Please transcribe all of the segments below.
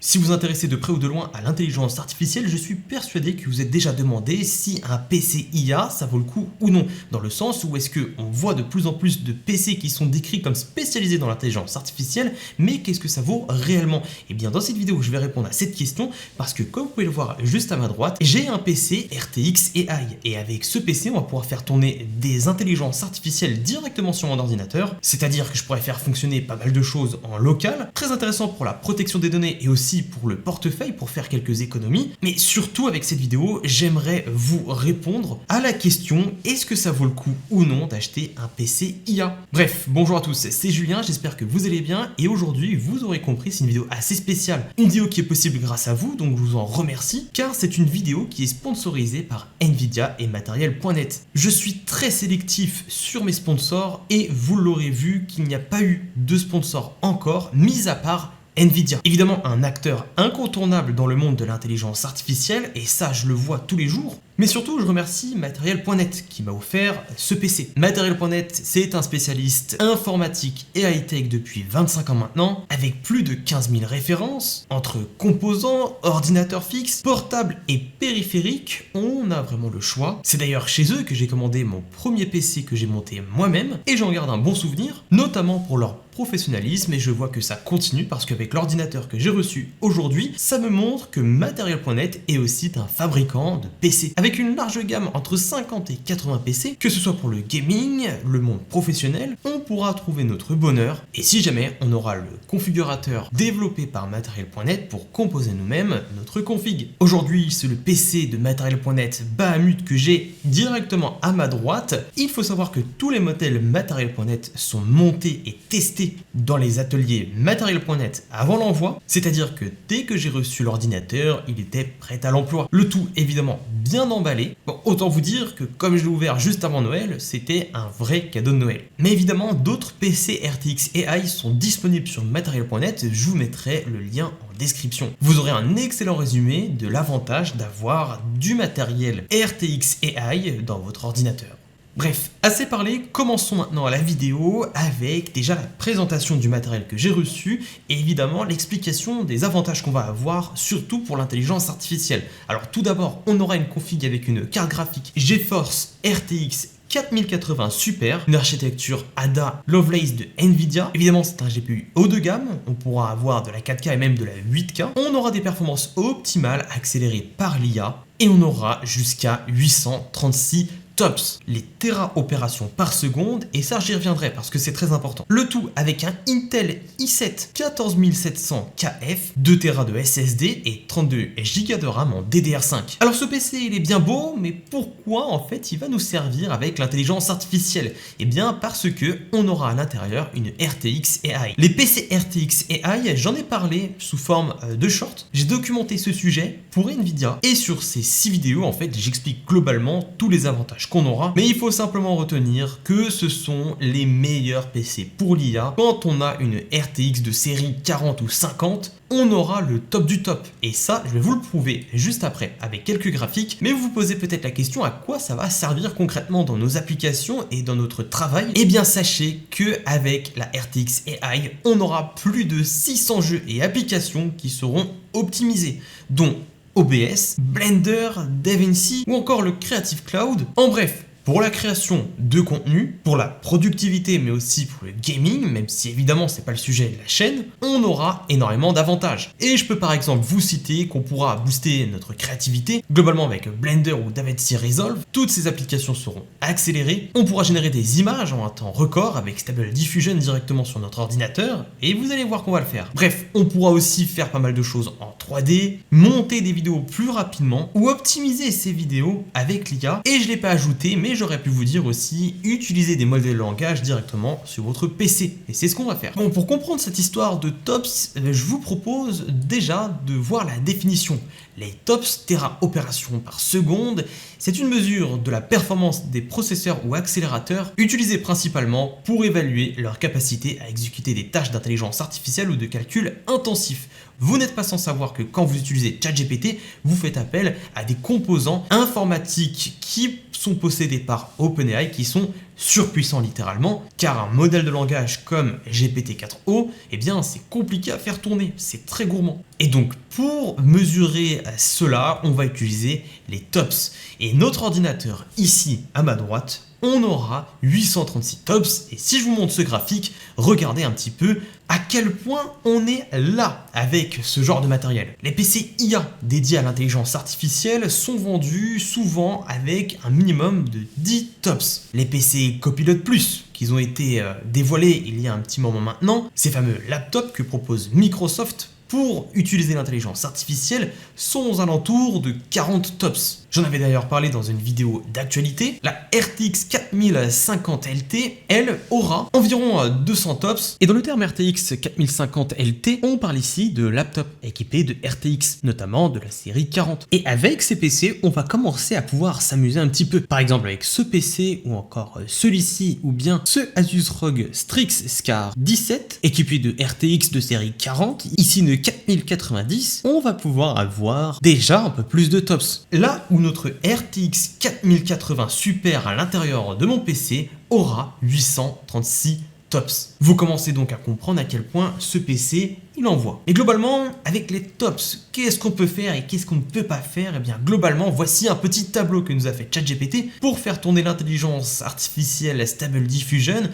Si vous vous intéressez de près ou de loin à l'intelligence artificielle, je suis persuadé que vous êtes déjà demandé si un PC IA, ça vaut le coup ou non. Dans le sens où est-ce qu'on voit de plus en plus de PC qui sont décrits comme spécialisés dans l'intelligence artificielle, mais qu'est-ce que ça vaut réellement? Et bien dans cette vidéo, je vais répondre à cette question parce que comme vous pouvez le voir juste à ma droite, j'ai un PC RTX AI. Et avec ce PC, on va pouvoir faire tourner des intelligences artificielles directement sur mon ordinateur, c'est-à-dire que je pourrais faire fonctionner pas mal de choses en local, très intéressant pour la protection des données et aussi pour le portefeuille pour faire quelques économies. Mais surtout avec cette vidéo, j'aimerais vous répondre à la question est-ce que ça vaut le coup ou non d'acheter un PC IA? Bref, bonjour à tous, c'est Julien, j'espère que vous allez bien et aujourd'hui vous aurez compris, c'est une vidéo assez spéciale, une vidéo qui est possible grâce à vous, donc je vous en remercie car c'est une vidéo qui est sponsorisée par Nvidia et Matériel.net. Je suis très sélectif sur mes sponsors et vous l'aurez vu qu'il n'y a pas eu de sponsor encore, mis à part Nvidia. Évidemment un acteur incontournable dans le monde de l'intelligence artificielle et ça je le vois tous les jours. Mais surtout, je remercie Matériel.net qui m'a offert ce PC. Matériel.net, c'est un spécialiste informatique et high-tech depuis 25 ans maintenant, avec plus de 15 000 références, entre composants, ordinateurs fixes, portables et périphériques, on a vraiment le choix. C'est d'ailleurs chez eux que j'ai commandé mon premier PC que j'ai monté moi-même, et j'en garde un bon souvenir, notamment pour leur professionnalisme, et je vois que ça continue parce qu'avec l'ordinateur que j'ai reçu aujourd'hui, ça me montre que Matériel.net est aussi un fabricant de PC. Avec une large gamme entre 50 et 80 PC, que ce soit pour le gaming, le monde professionnel, on pourra trouver notre bonheur. Et si jamais, on aura le configurateur développé par Matériel.net pour composer nous-mêmes notre config. Aujourd'hui, c'est le PC de Matériel.net Bahamut que j'ai directement à ma droite. Il faut savoir que tous les modèles Matériel.net sont montés et testés dans les ateliers Matériel.net avant l'envoi, c'est-à-dire que dès que j'ai reçu l'ordinateur, il était prêt à l'emploi. Le tout évidemment bien emballé. Bon, autant vous dire que comme je l'ai ouvert juste avant Noël, c'était un vrai cadeau de Noël. Mais évidemment, d'autres PC RTX AI sont disponibles sur Matériel.net, je vous mettrai le lien en description. Vous aurez un excellent résumé de l'avantage d'avoir du matériel RTX AI dans votre ordinateur. Bref, assez parlé, commençons maintenant à la vidéo avec déjà la présentation du matériel que j'ai reçu et évidemment l'explication des avantages qu'on va avoir, surtout pour l'intelligence artificielle. Alors tout d'abord, on aura une config avec une carte graphique GeForce RTX 4080 Super, une architecture Ada Lovelace de Nvidia. Évidemment, c'est un GPU haut de gamme, on pourra avoir de la 4K et même de la 8K. On aura des performances optimales accélérées par l'IA et on aura jusqu'à 836 TOPS, les téra-opérations par seconde, et ça j'y reviendrai parce que c'est très important. Le tout avec un Intel i7 14700KF, 2 Tera de SSD et 32 Go de RAM en DDR5. Alors ce PC il est bien beau, mais pourquoi en fait il va nous servir avec l'intelligence artificielle? Eh bien parce que on aura à l'intérieur une RTX AI. Les PC RTX AI, j'en ai parlé sous forme de short, j'ai documenté ce sujet pour Nvidia et sur ces 6 vidéos en fait j'explique globalement tous les avantages qu'on aura, mais il faut simplement retenir que ce sont les meilleurs PC pour l'IA. Quand on a une RTX de série 40 ou 50, on aura le top du top. Et ça, je vais vous le prouver juste après avec quelques graphiques, mais vous vous posez peut-être la question à quoi ça va servir concrètement dans nos applications et dans notre travail. Eh bien, sachez que avec la RTX AI, on aura plus de 600 jeux et applications qui seront optimisés, dont OBS, Blender, DaVinci ou encore le Creative Cloud. En bref, pour la création de contenu, pour la productivité mais aussi pour le gaming, même si évidemment c'est pas le sujet de la chaîne, on aura énormément d'avantages. Et je peux par exemple vous citer qu'on pourra booster notre créativité, globalement avec Blender ou DaVinci Resolve, toutes ces applications seront accélérées, on pourra générer des images en un temps record avec Stable Diffusion directement sur notre ordinateur, et vous allez voir qu'on va le faire. Bref, on pourra aussi faire pas mal de choses en 3D, monter des vidéos plus rapidement ou optimiser ces vidéos avec l'IA, et je l'ai pas ajouté mais j'aurais pu vous dire aussi utiliser des modèles de langage directement sur votre PC. Et c'est ce qu'on va faire. Bon, pour comprendre cette histoire de TOPS, je vous propose déjà de voir la définition. Les TOPS, téra-opérations par seconde, c'est une mesure de la performance des processeurs ou accélérateurs utilisés principalement pour évaluer leur capacité à exécuter des tâches d'intelligence artificielle ou de calcul intensif. Vous n'êtes pas sans savoir que quand vous utilisez ChatGPT, vous faites appel à des composants informatiques qui sont possédés par OpenAI, qui sont surpuissants littéralement, car un modèle de langage comme GPT-4o, eh bien c'est compliqué à faire tourner, c'est très gourmand. Et donc pour mesurer cela, on va utiliser les TOPS. Et notre ordinateur ici à ma droite, on aura 836 TOPS. Et si je vous montre ce graphique, regardez un petit peu à quel point on est là avec ce genre de matériel. Les PC IA dédiés à l'intelligence artificielle sont vendus souvent avec un minimum de 10 TOPS. Les PC Copilot Plus, qui ont été dévoilés il y a un petit moment maintenant, ces fameux laptops que propose Microsoft pour utiliser l'intelligence artificielle sont aux alentours de 40 TOPS. J'en avais d'ailleurs parlé dans une vidéo d'actualité. La RTX 4050 LT, elle, aura environ 200 TOPS. Et dans le terme RTX 4050 LT, on parle ici de laptops équipés de RTX, notamment de la série 40. Et avec ces PC, on va commencer à pouvoir s'amuser un petit peu. Par exemple avec ce PC, ou encore celui-ci, ou bien ce Asus ROG Strix Scar 17, équipé de RTX de série 40, ici de 4090, on va pouvoir avoir déjà un peu plus de TOPS. Là où notre RTX 4080 Super à l'intérieur de mon PC aura 836 TOPS. Vous commencez donc à comprendre à quel point ce PC il envoie. Et globalement, avec les TOPS, qu'est-ce qu'on peut faire et qu'est-ce qu'on ne peut pas faire? Et bien globalement, voici un petit tableau que nous a fait ChatGPT pour faire tourner l'intelligence artificielle Stable Diffusion.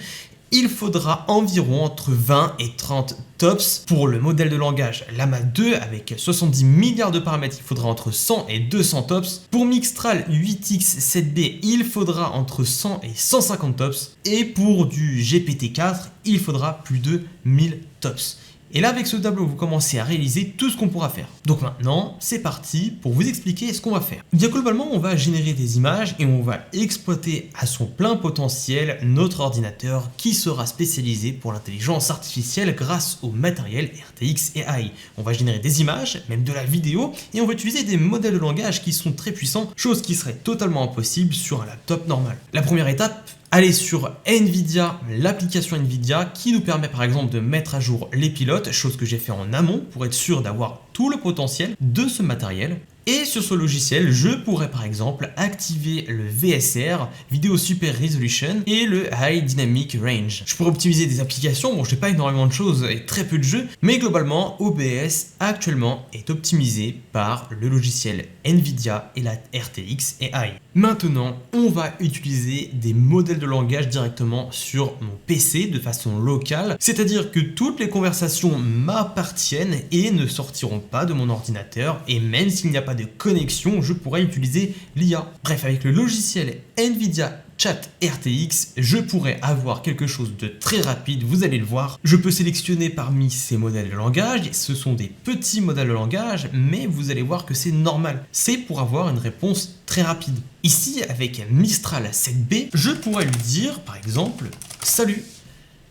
Il faudra environ entre 20 et 30 TOPS pour le modèle de langage Llama 2 avec 70 milliards de paramètres, il faudra entre 100 et 200 TOPS. Pour Mixtral 8X7B, il faudra entre 100 et 150 TOPS. Et pour du GPT-4, il faudra plus de 1000 TOPS. Et là, avec ce tableau, vous commencez à réaliser tout ce qu'on pourra faire. Donc maintenant, c'est parti pour vous expliquer ce qu'on va faire. Bien globalement, on va générer des images et on va exploiter à son plein potentiel notre ordinateur qui sera spécialisé pour l'intelligence artificielle grâce au matériel RTX AI. On va générer des images, même de la vidéo, et on va utiliser des modèles de langage qui sont très puissants, chose qui serait totalement impossible sur un laptop normal. La première étape, allez sur Nvidia, l'application Nvidia qui nous permet par exemple de mettre à jour les pilotes, chose que j'ai fait en amont pour être sûr d'avoir tout le potentiel de ce matériel. Et sur ce logiciel, je pourrais par exemple activer le VSR, Video Super Resolution, et le High Dynamic Range. Je pourrais optimiser des applications, bon je n'ai pas énormément de choses et très peu de jeux, mais globalement OBS actuellement est optimisé par le logiciel Nvidia et la RTX AI. Maintenant, on va utiliser des modèles de langage directement sur mon PC de façon locale, c'est-à-dire que toutes les conversations m'appartiennent et ne sortiront pas de mon ordinateur, et même s'il n'y a pas de connexion, je pourrais utiliser l'IA. Bref, avec le logiciel Nvidia Chat RTX, je pourrais avoir quelque chose de très rapide, vous allez le voir. Je peux sélectionner parmi ces modèles de langage, ce sont des petits modèles de langage, mais vous allez voir que c'est normal. C'est pour avoir une réponse très rapide. Ici, avec Mistral 7B, je pourrais lui dire, par exemple, « Salut !»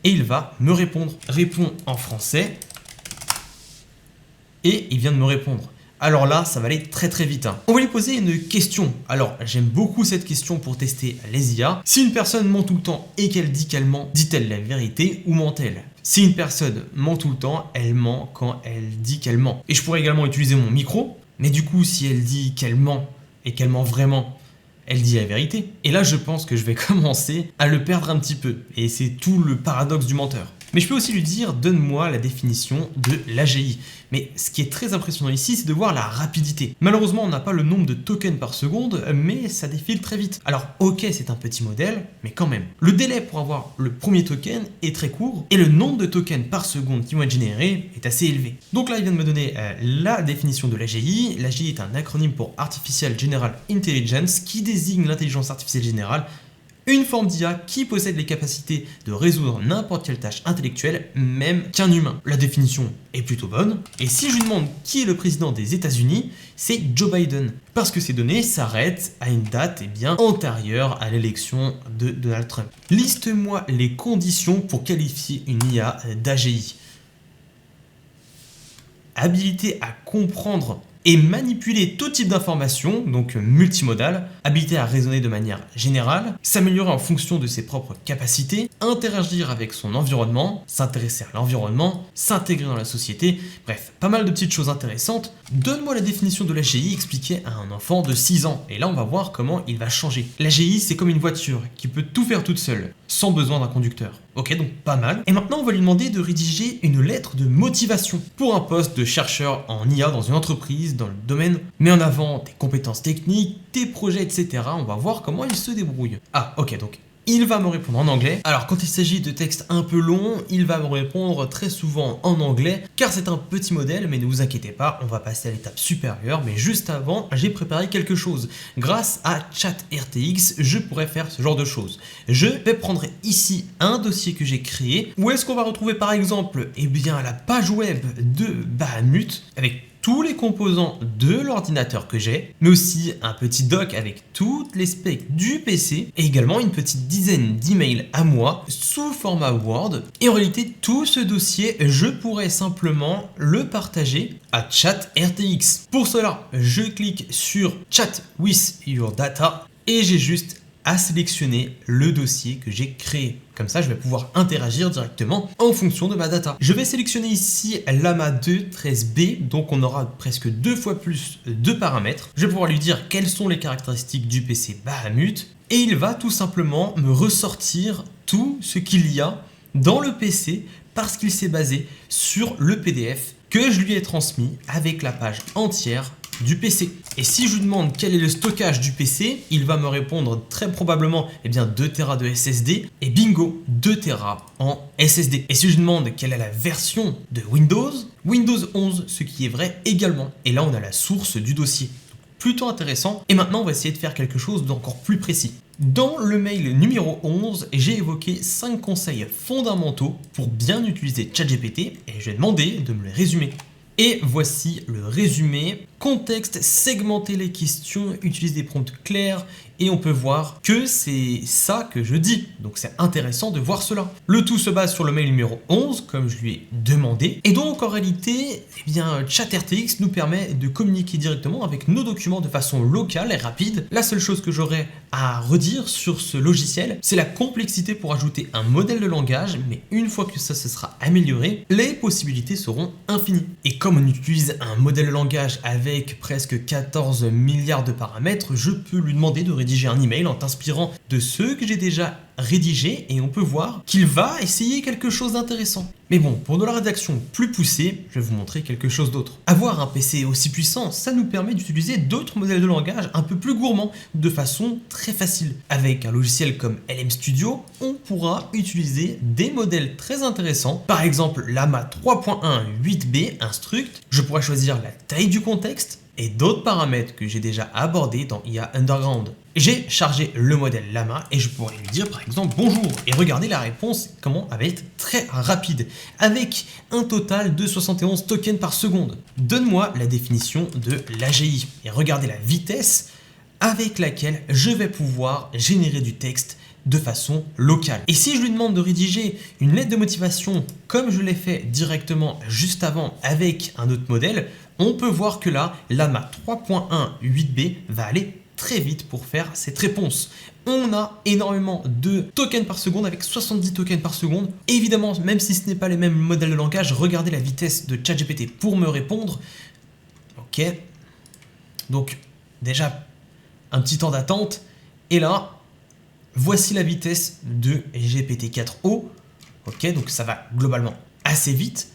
et il va me répondre. Réponds en français, et il vient de me répondre. Alors là, ça va aller très très vite. On va lui poser une question. Alors, j'aime beaucoup cette question pour tester les IA. Si une personne ment tout le temps et qu'elle dit qu'elle ment, dit-elle la vérité ou ment-elle? Si une personne ment tout le temps, elle ment quand elle dit qu'elle ment. Et je pourrais également utiliser mon micro, mais du coup, si elle dit qu'elle ment et qu'elle ment vraiment, elle dit la vérité. Et là, je pense que je vais commencer à le perdre un petit peu. Et c'est tout le paradoxe du menteur. Mais je peux aussi lui dire, donne-moi la définition de l'AGI. Mais ce qui est très impressionnant ici, c'est de voir la rapidité. Malheureusement, on n'a pas le nombre de tokens par seconde, mais ça défile très vite. Alors, ok, c'est un petit modèle, mais quand même. Le délai pour avoir le premier token est très court, et le nombre de tokens par seconde qui vont être générés est assez élevé. Donc là, il vient de me donner la définition de l'AGI. L'AGI est un acronyme pour Artificial General Intelligence, qui désigne l'intelligence artificielle générale, une forme d'IA qui possède les capacités de résoudre n'importe quelle tâche intellectuelle, même qu'un humain. La définition est plutôt bonne. Et si je lui demande qui est le président des États-Unis, c'est Joe Biden. Parce que ces données s'arrêtent à une date antérieure à l'élection de Donald Trump. Liste-moi les conditions pour qualifier une IA d'AGI. Habilité à comprendre et manipuler tout type d'informations, donc multimodales, habilité à raisonner de manière générale, s'améliorer en fonction de ses propres capacités, interagir avec son environnement, s'intéresser à l'environnement, s'intégrer dans la société, bref, pas mal de petites choses intéressantes. Donne-moi la définition de l'AGI expliquée à un enfant de 6 ans, et là on va voir comment il va changer. L'AGI c'est comme une voiture qui peut tout faire toute seule, sans besoin d'un conducteur. Ok, donc pas mal. Et maintenant on va lui demander de rédiger une lettre de motivation pour un poste de chercheur en IA dans une entreprise, dans le domaine. Met en avant tes compétences techniques, tes projets, etc. On va voir comment il se débrouille. Ah, ok, donc il va me répondre en anglais. Alors quand il s'agit de textes un peu longs, il va me répondre très souvent en anglais car c'est un petit modèle, mais ne vous inquiétez pas, on va passer à l'étape supérieure. Mais juste avant, j'ai préparé quelque chose. Grâce à ChatRTX, je pourrais faire ce genre de choses. Je vais prendre ici un dossier que j'ai créé. Où est-ce qu'on va retrouver par exemple la page web de Bahamut avec tous les composants de l'ordinateur que j'ai, mais aussi un petit doc avec toutes les specs du PC et également une petite dizaine d'emails à moi sous format Word. Et en réalité, tout ce dossier, je pourrais simplement le partager à ChatRTX. Pour cela, je clique sur Chat with your data et j'ai juste à sélectionner le dossier que j'ai créé. Comme ça, je vais pouvoir interagir directement en fonction de ma data. Je vais sélectionner ici Llama 2 13B, donc on aura presque 2 fois plus de paramètres. Je vais pouvoir lui dire quelles sont les caractéristiques du PC Bahamut et il va tout simplement me ressortir tout ce qu'il y a dans le PC parce qu'il s'est basé sur le PDF que je lui ai transmis avec la page entière du PC. Et si je lui demande quel est le stockage du PC, il va me répondre très probablement 2 Tera de SSD et bingo, 2 Tera en SSD. Et si je demande quelle est la version de Windows, Windows 11, ce qui est vrai également. Et là on a la source du dossier. Plutôt intéressant. Et maintenant on va essayer de faire quelque chose d'encore plus précis. Dans le mail numéro 11, j'ai évoqué 5 conseils fondamentaux pour bien utiliser ChatGPT et je vais demander de me les résumer. Et voici le résumé. Contexte, segmenter les questions, utiliser des prompts clairs et on peut voir que c'est ça que je dis. Donc c'est intéressant de voir cela. Le tout se base sur le mail numéro 11 comme je lui ai demandé. Et donc en réalité, ChatRTX nous permet de communiquer directement avec nos documents de façon locale et rapide. La seule chose que j'aurais à redire sur ce logiciel, c'est la complexité pour ajouter un modèle de langage, mais une fois que ça se sera amélioré, les possibilités seront infinies. Et comme on utilise un modèle de langage avec presque 14 milliards de paramètres, je peux lui demander de rédiger un email en t'inspirant de ceux que j'ai déjà rédigés et on peut voir qu'il va essayer quelque chose d'intéressant. Mais bon, pour de la rédaction plus poussée, je vais vous montrer quelque chose d'autre. Avoir un PC aussi puissant, ça nous permet d'utiliser d'autres modèles de langage un peu plus gourmands de façon très facile. Avec un logiciel comme LM Studio, on pourra utiliser des modèles très intéressants. Par exemple, Llama 3.1 8B Instruct, je pourrais choisir la taille du contexte et d'autres paramètres que j'ai déjà abordés dans IA Underground. J'ai chargé le modèle Llama et je pourrais lui dire par exemple bonjour et regardez la réponse comment elle va être très rapide avec un total de 71 tokens par seconde. Donne-moi la définition de l'AGI et regardez la vitesse avec laquelle je vais pouvoir générer du texte de façon locale. Et si je lui demande de rédiger une lettre de motivation comme je l'ai fait directement juste avant avec un autre modèle, on peut voir que là, Llama 3.1 8B va aller très vite pour faire cette réponse. On a énormément de tokens par seconde avec 70 tokens par seconde. Évidemment, même si ce n'est pas les mêmes modèles de langage, regardez la vitesse de ChatGPT pour me répondre. Ok. Donc, déjà, un petit temps d'attente. Et là, voici la vitesse de GPT-4o. Ok, donc ça va globalement assez vite.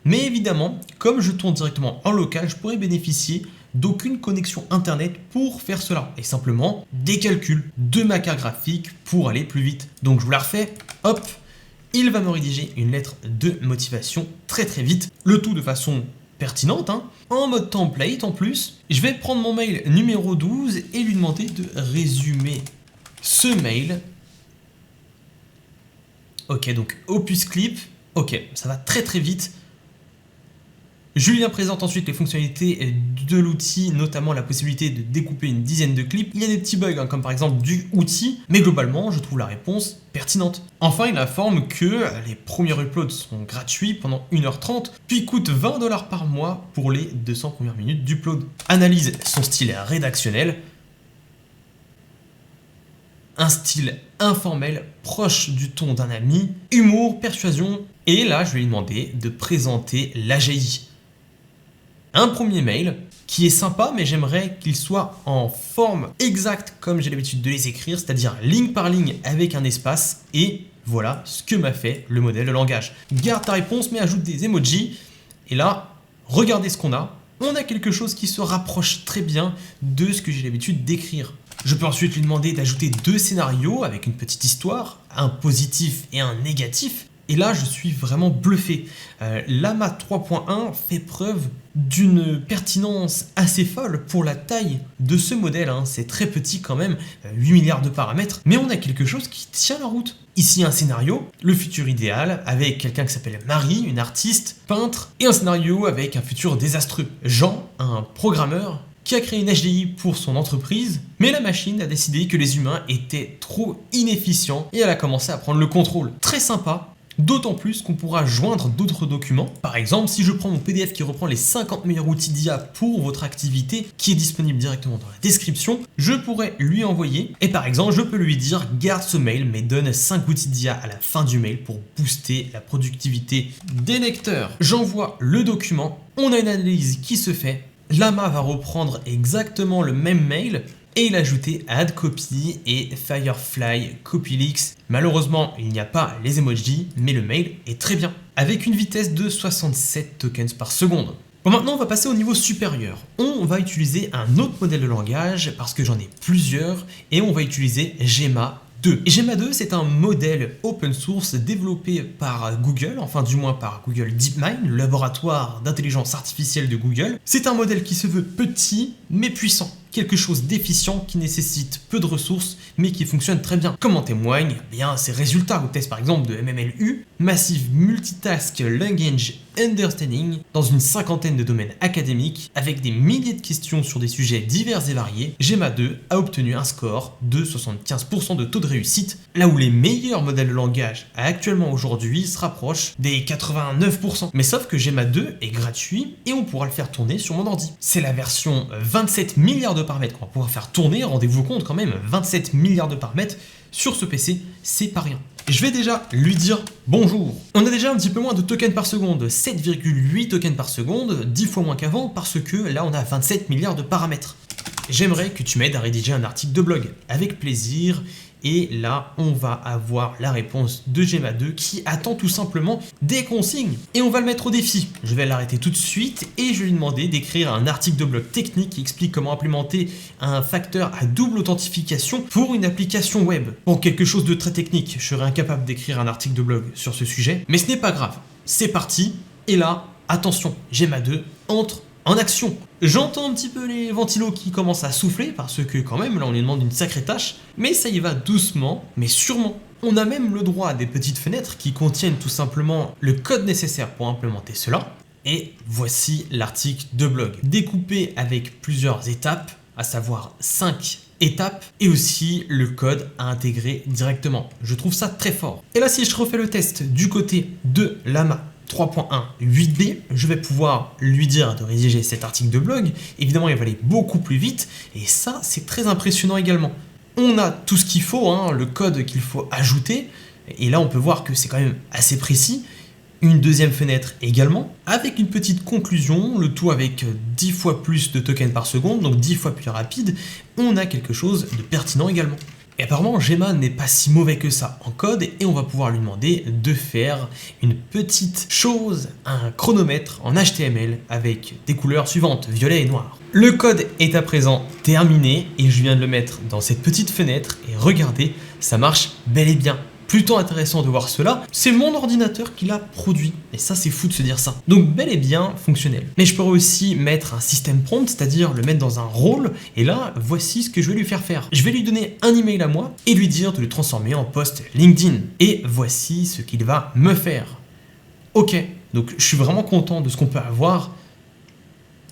Mais évidemment, comme je tourne directement en local, je pourrais bénéficier d'aucune connexion internet pour faire cela. Et simplement des calculs de ma carte graphique pour aller plus vite. Donc je vous la refais, hop, il va me rédiger une lettre de motivation très vite. Le tout de façon pertinente, en mode template en plus. Je vais prendre mon mail numéro 12 et lui demander de résumer ce mail. Ok, donc Opus Clip, ok, ça va très vite. Julien présente ensuite les fonctionnalités de l'outil, notamment la possibilité de découper une dizaine de clips. Il y a des petits bugs, comme par exemple du outil, mais globalement, je trouve la réponse pertinente. Enfin, il informe que les premiers uploads sont gratuits pendant 1h30, puis coûtent 20 $ par mois pour les 200 premières minutes d'upload. Analyse son style rédactionnel. Un style informel, proche du ton d'un ami, humour, persuasion, et là, je vais lui demander de présenter l'AGI. Un premier mail qui est sympa, mais j'aimerais qu'il soit en forme exacte comme j'ai l'habitude de les écrire, c'est-à-dire ligne par ligne avec un espace, et voilà ce que m'a fait le modèle de langage. Garde ta réponse, mais ajoute des emojis, et là, regardez ce qu'on a. On a quelque chose qui se rapproche très bien de ce que j'ai l'habitude d'écrire. Je peux ensuite lui demander d'ajouter 2 scénarios avec une petite histoire, un positif et un négatif. Et là, je suis vraiment bluffé. Llama 3.1 fait preuve d'une pertinence assez folle pour la taille de ce modèle. C'est très petit quand même, 8 milliards de paramètres, mais on a quelque chose qui tient la route. Ici, un scénario, le futur idéal, avec quelqu'un qui s'appelle Marie, une artiste, peintre, et un scénario avec un futur désastreux. Jean, un programmeur, qui a créé une HDI pour son entreprise, mais la machine a décidé que les humains étaient trop inefficients et elle a commencé à prendre le contrôle. Très sympa. D'autant plus qu'on pourra joindre d'autres documents. Par exemple, si je prends mon PDF qui reprend les 50 meilleurs outils d'IA pour votre activité, qui est disponible directement dans la description, je pourrais lui envoyer. Et par exemple, je peux lui dire garde ce mail, mais donne 5 outils d'IA à la fin du mail pour booster la productivité des lecteurs. J'envoie le document, on a une analyse qui se fait. Llama va reprendre exactement le même mail et il a ajouté Add Copy et Firefly CopyLeaks. Malheureusement, il n'y a pas les emojis, mais le mail est très bien, avec une vitesse de 67 tokens par seconde. Bon, maintenant, on va passer au niveau supérieur. On va utiliser un autre modèle de langage, parce que j'en ai plusieurs, et on va utiliser Gemma 2. Et Gemma 2, c'est un modèle open source développé par Google, enfin du moins par Google DeepMind, le laboratoire d'intelligence artificielle de Google. C'est un modèle qui se veut petit, mais puissant. Quelque chose d'efficient qui nécessite peu de ressources mais qui fonctionne très bien. Comme en témoignent ses résultats au test par exemple de MMLU, Massive Multitask Language Understanding, dans une 50aine de domaines académiques, avec des milliers de questions sur des sujets divers et variés. Gemma 2 a obtenu un score de 75% de taux de réussite, là où les meilleurs modèles de langage actuellement aujourd'hui se rapprochent des 89%. Mais sauf que Gemma 2 est gratuit et on pourra le faire tourner sur mon ordi. C'est la version 27 milliards de paramètres qu'on va pouvoir faire tourner, rendez-vous compte quand même, 27 milliards de paramètres sur ce PC, c'est pas rien. Je vais déjà lui dire bonjour. On a déjà un petit peu moins de tokens par seconde, 7,8 tokens par seconde, 10 fois moins qu'avant parce que là on a 27 milliards de paramètres. J'aimerais que tu m'aides à rédiger un article de blog, avec plaisir. Et là, on va avoir la réponse de Gemma 2 qui attend tout simplement des consignes. Et on va le mettre au défi. Je vais l'arrêter tout de suite et je vais lui demander d'écrire un article de blog technique qui explique comment implémenter un facteur à double authentification pour une application web. Bon, quelque chose de très technique. Je serais incapable d'écrire un article de blog sur ce sujet, mais ce n'est pas grave. C'est parti. Et là, attention, Gemma 2 entre en action. J'entends un petit peu les ventilos qui commencent à souffler parce que quand même là on lui demande une sacrée tâche, mais ça y va doucement mais sûrement. On a même le droit à des petites fenêtres qui contiennent tout simplement le code nécessaire pour implémenter cela. Et voici l'article de blog, découpé avec plusieurs étapes, à savoir 5 étapes, et aussi le code à intégrer directement. Je trouve ça très fort. Et là si je refais le test du côté de Llama 3.1 8B, je vais pouvoir lui dire de rédiger cet article de blog. Évidemment, il va aller beaucoup plus vite et ça, c'est très impressionnant également. On a tout ce qu'il faut, le code qu'il faut ajouter et là, on peut voir que c'est quand même assez précis. Une deuxième fenêtre également, avec une petite conclusion, le tout avec 10 fois plus de tokens par seconde, donc 10 fois plus rapide. On a quelque chose de pertinent également. Et apparemment, Gemma n'est pas si mauvais que ça en code et on va pouvoir lui demander de faire une petite chose, un chronomètre en HTML avec des couleurs suivantes, violet et noir. Le code est à présent terminé et je viens de le mettre dans cette petite fenêtre et regardez, ça marche bel et bien. Plutôt intéressant de voir cela, c'est mon ordinateur qui l'a produit. Et ça, c'est fou de se dire ça. Donc, bel et bien fonctionnel. Mais je pourrais aussi mettre un système prompt, c'est-à-dire le mettre dans un rôle. Et là, voici ce que je vais lui faire faire. Je vais lui donner un email à moi et lui dire de le transformer en post LinkedIn. Et voici ce qu'il va me faire. Ok, donc je suis vraiment content de ce qu'on peut avoir.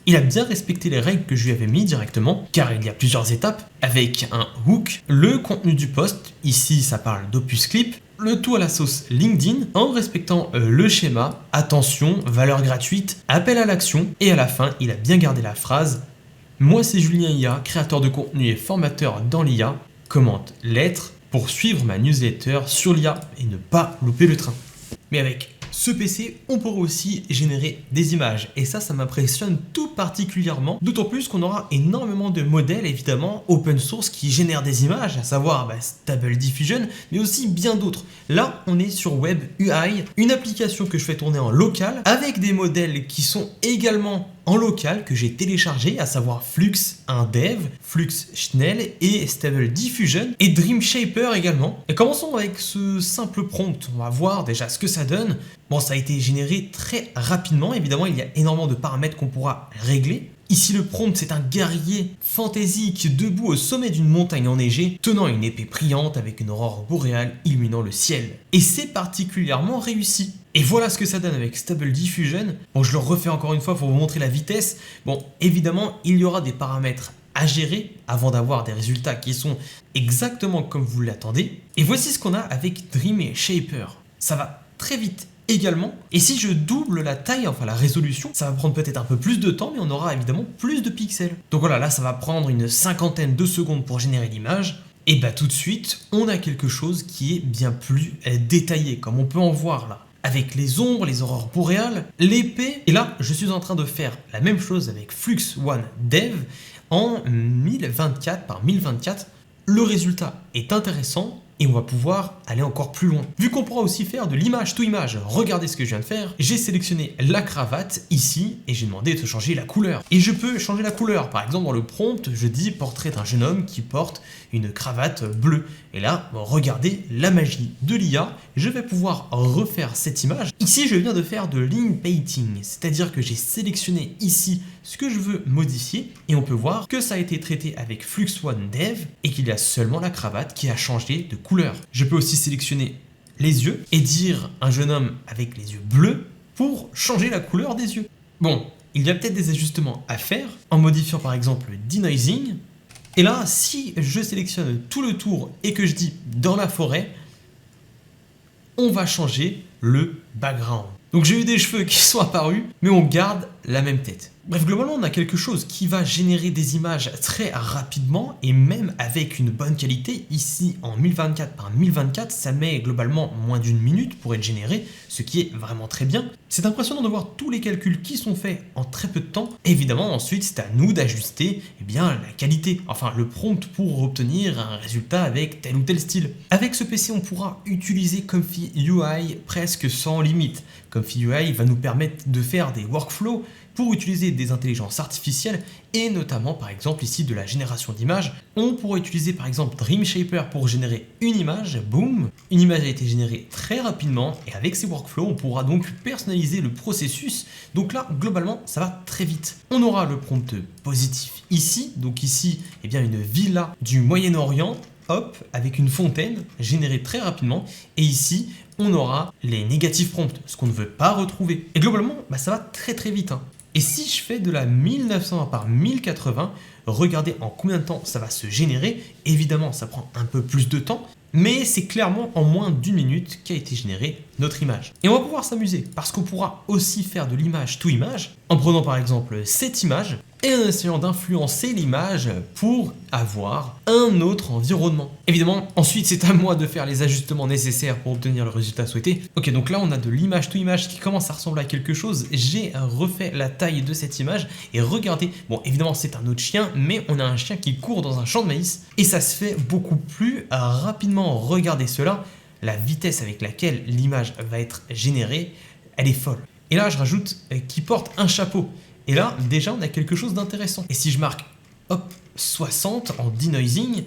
Il a bien respecté les règles que je lui avais mis directement, car il y a plusieurs étapes, avec un hook, le contenu du post, ici ça parle d'Opus Clip, le tout à la sauce LinkedIn, en respectant le schéma, attention, valeur gratuite, appel à l'action, et à la fin, il a bien gardé la phrase « Moi c'est Julien IA, créateur de contenu et formateur dans l'IA, commente lettre pour suivre ma newsletter sur l'IA et ne pas louper le train. » Mais avec ce PC, on pourra aussi générer des images. Et ça m'impressionne tout particulièrement. D'autant plus qu'on aura énormément de modèles, évidemment, open source qui génèrent des images, à savoir Stable Diffusion, mais aussi bien d'autres. Là, on est sur Web UI, une application que je fais tourner en local, avec des modèles qui sont également en local que j'ai téléchargé, à savoir Flux, un dev, Flux Schnell et Stable Diffusion et Dream Shaper également. Et commençons avec ce simple prompt. On va voir déjà ce que ça donne. Bon, ça a été généré très rapidement. Évidemment, il y a énormément de paramètres qu'on pourra régler. Ici, le prompt, c'est un guerrier fantaisique debout au sommet d'une montagne enneigée, tenant une épée brillante avec une aurore boréale illuminant le ciel. Et c'est particulièrement réussi. Et voilà ce que ça donne avec Stable Diffusion. Bon, je le refais encore une fois pour vous montrer la vitesse. Bon, évidemment, il y aura des paramètres à gérer avant d'avoir des résultats qui sont exactement comme vous l'attendez. Et voici ce qu'on a avec Dream Shaper. Ça va très vite également. Et si je double la taille, enfin la résolution, ça va prendre peut-être un peu plus de temps, mais on aura évidemment plus de pixels. Donc voilà, là ça va prendre une cinquantaine de secondes pour générer l'image. Et bah tout de suite, on a quelque chose qui est bien plus détaillé, comme on peut en voir là. Avec les ombres, les aurores boréales, l'épée. Et là, je suis en train de faire la même chose avec Flux One Dev en 1024 par 1024. Le résultat est intéressant. Et on va pouvoir aller encore plus loin. Vu qu'on pourra aussi faire de l'image to image, regardez ce que je viens de faire. J'ai sélectionné la cravate ici et j'ai demandé de changer la couleur. Et je peux changer la couleur. Par exemple, dans le prompt, je dis portrait d'un jeune homme qui porte une cravate bleue. Et là, regardez la magie de l'IA. Je vais pouvoir refaire cette image. Ici, je viens de faire de line painting, c'est-à-dire que j'ai sélectionné ici ce que je veux modifier et on peut voir que ça a été traité avec Flux One Dev et qu'il y a seulement la cravate qui a changé de couleur. Je peux aussi sélectionner les yeux et dire un jeune homme avec les yeux bleus pour changer la couleur des yeux. Bon, il y a peut-être des ajustements à faire en modifiant par exemple le denoising. Et là, si je sélectionne tout le tour et que je dis dans la forêt, on va changer le background. Donc j'ai eu des cheveux qui sont apparus, mais on garde la même tête. Bref, globalement, on a quelque chose qui va générer des images très rapidement et même avec une bonne qualité. Ici, en 1024 par 1024, ça met globalement moins d'une minute pour être généré, ce qui est vraiment très bien. C'est impressionnant de voir tous les calculs qui sont faits en très peu de temps. Évidemment, ensuite, c'est à nous d'ajuster la qualité, enfin le prompt pour obtenir un résultat avec tel ou tel style. Avec ce PC, on pourra utiliser Comfy UI presque sans limite. Comfy UI va nous permettre de faire des workflows pour utiliser des intelligences artificielles et notamment par exemple ici de la génération d'images. On pourrait utiliser par exemple Dream Shaper pour générer une image, boum, une image a été générée très rapidement et avec ces workflows on pourra donc personnaliser le processus. Donc là globalement ça va très vite. On aura le prompt positif ici, donc ici une villa du Moyen-Orient, hop, avec une fontaine générée très rapidement et ici on aura les négatifs prompts, ce qu'on ne veut pas retrouver. Et globalement ça va très très vite. Et si je fais de la 1920 par 1080, regardez en combien de temps ça va se générer. Évidemment, ça prend un peu plus de temps, mais c'est clairement en moins d'une minute qu'a été générée notre image. Et on va pouvoir s'amuser, parce qu'on pourra aussi faire de l'image to image, en prenant par exemple cette image, et en essayant d'influencer l'image pour avoir un autre environnement. Évidemment, ensuite c'est à moi de faire les ajustements nécessaires pour obtenir le résultat souhaité. Ok, donc là on a de l'image to image qui commence à ressembler à quelque chose. J'ai refait la taille de cette image et regardez, bon évidemment c'est un autre chien, mais on a un chien qui court dans un champ de maïs et ça se fait beaucoup plus rapidement. Regardez cela, la vitesse avec laquelle l'image va être générée, elle est folle. Et là je rajoute qui porte un chapeau. Et là, déjà, on a quelque chose d'intéressant. Et si je marque, hop, 60 en denoising,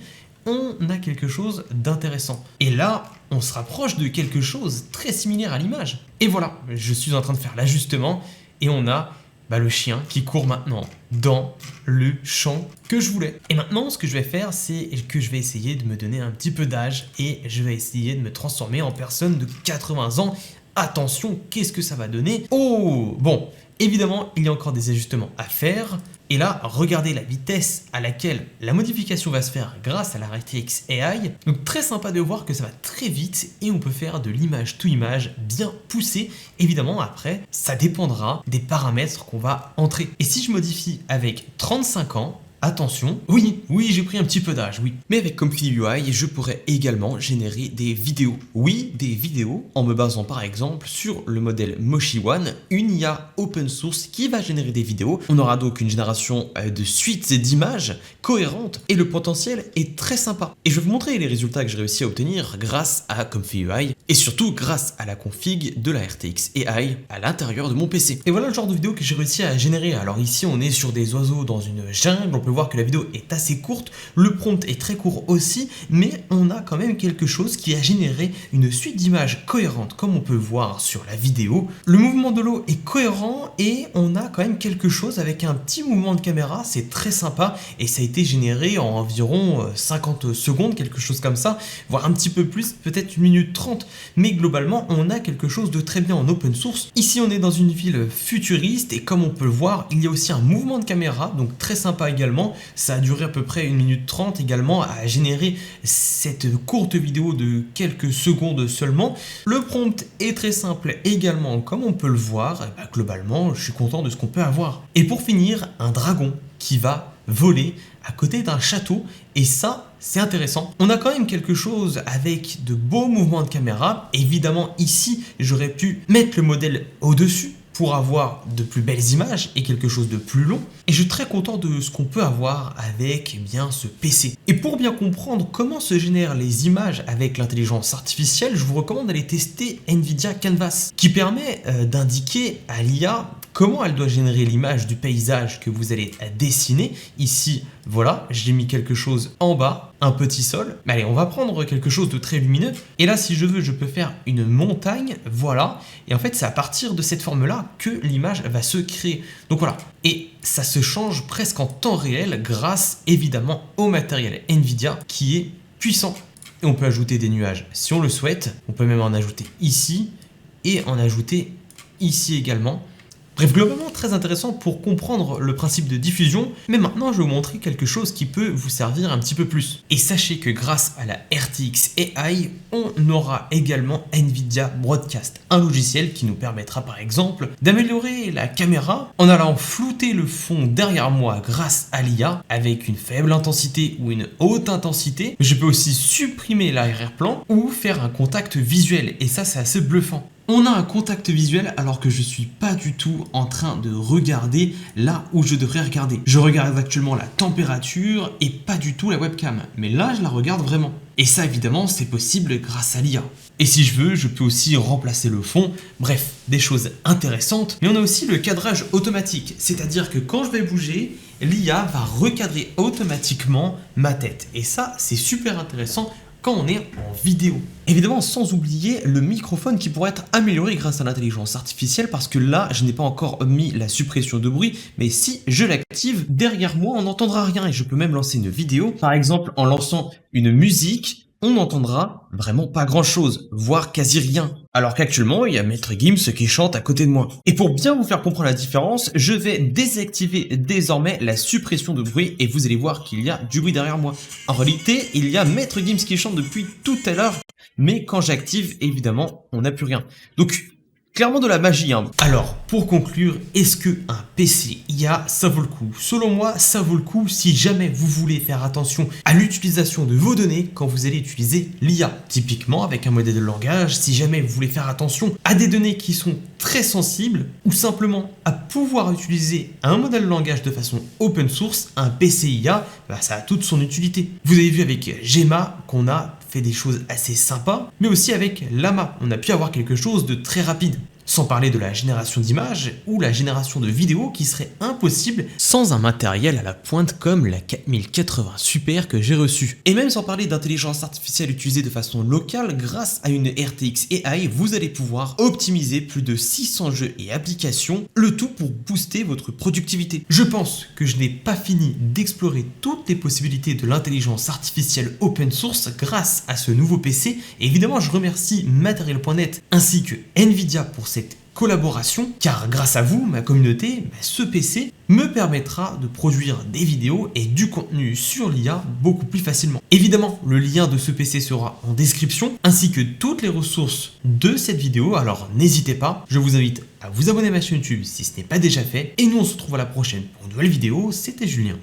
on a quelque chose d'intéressant. Et là, on se rapproche de quelque chose très similaire à l'image. Et voilà, je suis en train de faire l'ajustement et on a le chien qui court maintenant dans le champ que je voulais. Et maintenant, ce que je vais faire, c'est que je vais essayer de me donner un petit peu d'âge et je vais essayer de me transformer en personne de 80 ans. Attention, qu'est-ce que ça va donner? Oh, bon. Évidemment, il y a encore des ajustements à faire. Et là, regardez la vitesse à laquelle la modification va se faire grâce à la RTX AI. Donc très sympa de voir que ça va très vite et on peut faire de l'image to image bien poussée. Évidemment, après, ça dépendra des paramètres qu'on va entrer. Et si je modifie avec 35 ans, attention, oui, j'ai pris un petit peu d'âge, oui. Mais avec Comfy UI, je pourrais également générer des vidéos. Oui, des vidéos, en me basant par exemple sur le modèle Moshi One, une IA open source qui va générer des vidéos. On aura donc une génération de suites d'images cohérentes et le potentiel est très sympa. Et je vais vous montrer les résultats que j'ai réussi à obtenir grâce à Comfy UI et surtout grâce à la config de la RTX AI à l'intérieur de mon PC. Et voilà le genre de vidéo que j'ai réussi à générer. Alors ici, on est sur des oiseaux dans une jungle, on peut voir que la vidéo est assez courte, le prompt est très court aussi, mais on a quand même quelque chose qui a généré une suite d'images cohérentes comme on peut voir sur la vidéo. Le mouvement de l'eau est cohérent et on a quand même quelque chose avec un petit mouvement de caméra, c'est très sympa et ça a été généré en environ 50 secondes, quelque chose comme ça, voire un petit peu plus, peut-être 1 minute 30, mais globalement on a quelque chose de très bien en open source. Ici on est dans une ville futuriste et comme on peut le voir, il y a aussi un mouvement de caméra, donc très sympa également. Ça a duré à peu près 1 minute 30 également à générer cette courte vidéo de quelques secondes seulement. Le prompt est très simple également comme on peut le voir. Globalement, je suis content de ce qu'on peut avoir. Et pour finir, un dragon qui va voler à côté d'un château et ça, c'est intéressant. On a quand même quelque chose avec de beaux mouvements de caméra. Évidemment, ici, j'aurais pu mettre le modèle au-dessus pour avoir de plus belles images et quelque chose de plus long. Et je suis très content de ce qu'on peut avoir avec ce PC. Et pour bien comprendre comment se génèrent les images avec l'intelligence artificielle, je vous recommande d'aller tester NVIDIA Canvas, qui permet d'indiquer à l'IA comment elle doit générer l'image du paysage que vous allez dessiner. Ici, voilà, j'ai mis quelque chose en bas, un petit sol. Mais allez, on va prendre quelque chose de très lumineux. Et là, si je veux, je peux faire une montagne, voilà. Et en fait, c'est à partir de cette forme-là que l'image va se créer. Donc voilà. Et ça se change presque en temps réel grâce, évidemment, au matériel NVIDIA qui est puissant. Et on peut ajouter des nuages si on le souhaite. On peut même en ajouter ici et en ajouter ici également. Bref, globalement très intéressant pour comprendre le principe de diffusion, mais maintenant je vais vous montrer quelque chose qui peut vous servir un petit peu plus. Et sachez que grâce à la RTX AI, on aura également NVIDIA Broadcast, un logiciel qui nous permettra par exemple d'améliorer la caméra en allant flouter le fond derrière moi grâce à l'IA avec une faible intensité ou une haute intensité. Je peux aussi supprimer l'arrière-plan ou faire un contact visuel et ça c'est assez bluffant. On a un contact visuel alors que je suis pas du tout en train de regarder là où je devrais regarder. Je regarde actuellement la température et pas du tout la webcam. Mais là, je la regarde vraiment. Et ça, évidemment, c'est possible grâce à l'IA. Et si je veux, je peux aussi remplacer le fond. Bref, des choses intéressantes. Mais on a aussi le cadrage automatique. C'est-à-dire que quand je vais bouger, l'IA va recadrer automatiquement ma tête. Et ça, c'est super intéressant quand on est en vidéo. Évidemment, sans oublier le microphone qui pourrait être amélioré grâce à l'intelligence artificielle parce que là, je n'ai pas encore mis la suppression de bruit, mais si je l'active, derrière moi, on n'entendra rien et je peux même lancer une vidéo. Par exemple, en lançant une musique, on n'entendra vraiment pas grand chose, voire quasi rien. Alors qu'actuellement, il y a Maître Gims qui chante à côté de moi. Et pour bien vous faire comprendre la différence, je vais désactiver désormais la suppression de bruit et vous allez voir qu'il y a du bruit derrière moi. En réalité, il y a Maître Gims qui chante depuis tout à l'heure, mais quand j'active, évidemment, on n'a plus rien. Donc, clairement de la magie, hein. Alors, pour conclure, est-ce que un PC IA, ça vaut le coup? Selon moi, ça vaut le coup si jamais vous voulez faire attention à l'utilisation de vos données quand vous allez utiliser l'IA. Typiquement, avec un modèle de langage, si jamais vous voulez faire attention à des données qui sont très sensibles ou simplement à pouvoir utiliser un modèle de langage de façon open source, un PC IA, ça a toute son utilité. Vous avez vu avec Gemma qu'on a fait des choses assez sympas, mais aussi avec Llama, on a pu avoir quelque chose de très rapide. Sans parler de la génération d'images ou la génération de vidéos qui serait impossible sans un matériel à la pointe comme la 4080 Super que j'ai reçue. Et même sans parler d'intelligence artificielle utilisée de façon locale, grâce à une RTX AI, vous allez pouvoir optimiser plus de 600 jeux et applications, le tout pour booster votre productivité. Je pense que je n'ai pas fini d'explorer toutes les possibilités de l'intelligence artificielle open source grâce à ce nouveau PC. Et évidemment, je remercie Material.net ainsi que NVIDIA pour cette collaboration, car grâce à vous, ma communauté, ce PC me permettra de produire des vidéos et du contenu sur l'IA beaucoup plus facilement. Évidemment, le lien de ce PC sera en description, ainsi que toutes les ressources de cette vidéo, alors n'hésitez pas, je vous invite à vous abonner à ma chaîne YouTube si ce n'est pas déjà fait, et nous on se retrouve à la prochaine pour une nouvelle vidéo, c'était Julien.